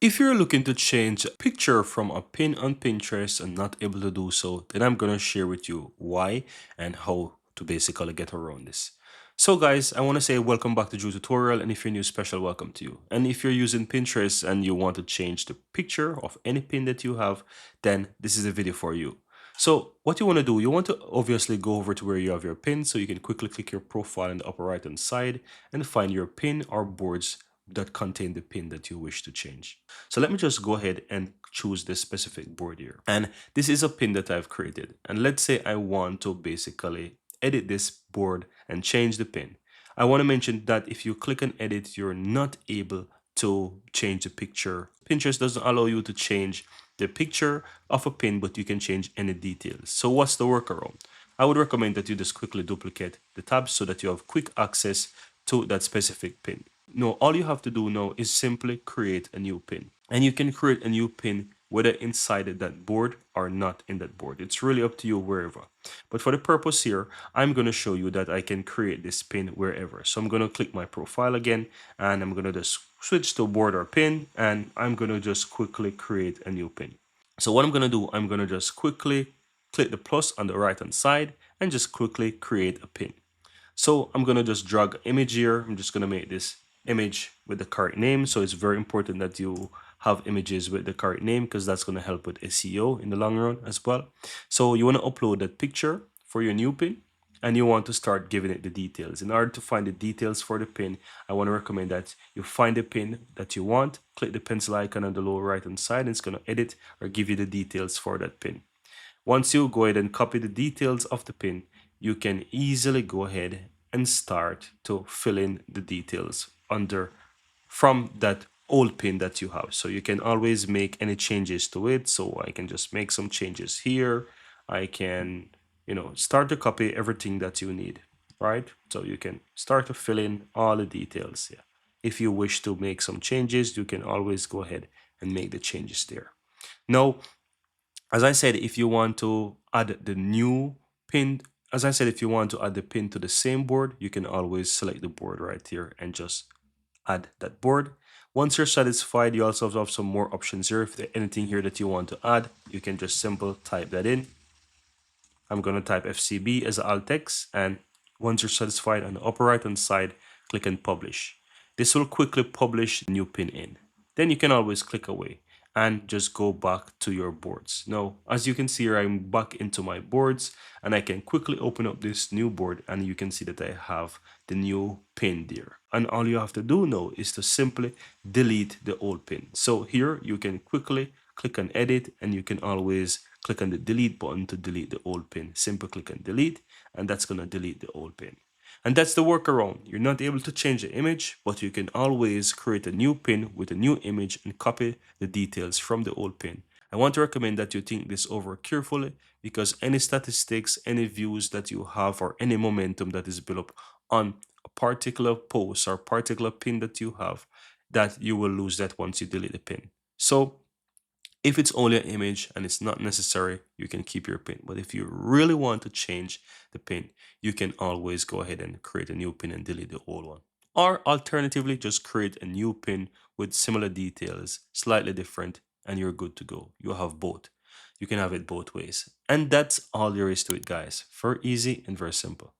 If you're looking to change a picture from a pin on Pinterest and not able to do so, then I'm going to share with you why and how to basically get around this. So guys, I want to say welcome back to Drew Tutorial, and if you're new, special welcome to you. And if you're using Pinterest and you want to change the picture of any pin that you have, then this is a video for you. So what you want to do, you want to obviously go over to where you have your pin, so you can quickly click your profile in the upper right hand side and find your pin or boards that contain the pin that you wish to change. So let me just go ahead and choose this specific board here. And this is a pin that I've created. And let's say I want to basically edit this board and change the pin. I want to mention that if you click on edit, you're not able to change the picture. Pinterest doesn't allow you to change the picture of a pin, but you can change any details. So what's the workaround? I would recommend that you just quickly duplicate the tabs so that you have quick access to that specific pin. No, all you have to do now is simply create a new pin. And you can create a new pin whether inside that board or not in that board. It's really up to you wherever. But for the purpose here, I'm going to show you that I can create this pin wherever. So I'm going to click my profile again, and I'm going to just switch to board or pin, and I'm going to just quickly create a new pin. So what I'm going to do, I'm going to just quickly click the plus on the right hand side and just quickly create a pin. So I'm going to just drag an image here. I'm just going to make this image with the correct name. So it's very important that you have images with the correct name, because that's going to help with SEO in the long run as well. So you want to upload that picture for your new pin, and you want to start giving it the details. In order to find the details for the pin, I want to recommend that you find the pin that you want, click the pencil icon on the lower right hand side, and it's going to edit or give you the details for that pin. Once you go ahead and copy the details of the pin, you can easily go ahead and start to fill in the details under from that old pin that you have. So you can always make any changes to it. So I can just make some changes here. I can, start to copy everything that you need, right? So you can start to fill in all the details. Yeah. If you wish to make some changes, you can always go ahead and make the changes there. Now, as I said, if you want to add the new pin, as I said, if you want to add the pin to the same board, you can always select the board right here and just add that board. Once you're satisfied, you also have some more options here. If there's anything here that you want to add, you can just simply type that in. I'm going to type FCB as alt text, and once you're satisfied, on the upper right hand side, click on publish. This will quickly publish the new pin in. Then you can always click away and just go back to your boards. Now, as you can see here, I'm back into my boards, and I can quickly open up this new board, and you can see that I have the new pin there. And all you have to do now is to simply delete the old pin. So here you can quickly click on edit, and you can always click on the delete button to delete the old pin. Simply click on delete, and that's going to delete the old pin. And that's the workaround. You're not able to change the image, but you can always create a new pin with a new image and copy the details from the old pin. I want to recommend that you think this over carefully, because any statistics, any views that you have, or any momentum that is built up on a particular post or particular pin that you have, that you will lose that once you delete the pin. So if it's only an image and it's not necessary, you can keep your pin. But if you really want to change the pin, you can always go ahead and create a new pin and delete the old one. Or alternatively, just create a new pin with similar details, slightly different, and you're good to go. You have both. You can have it both ways. And that's all there is to it, guys. Very easy and very simple.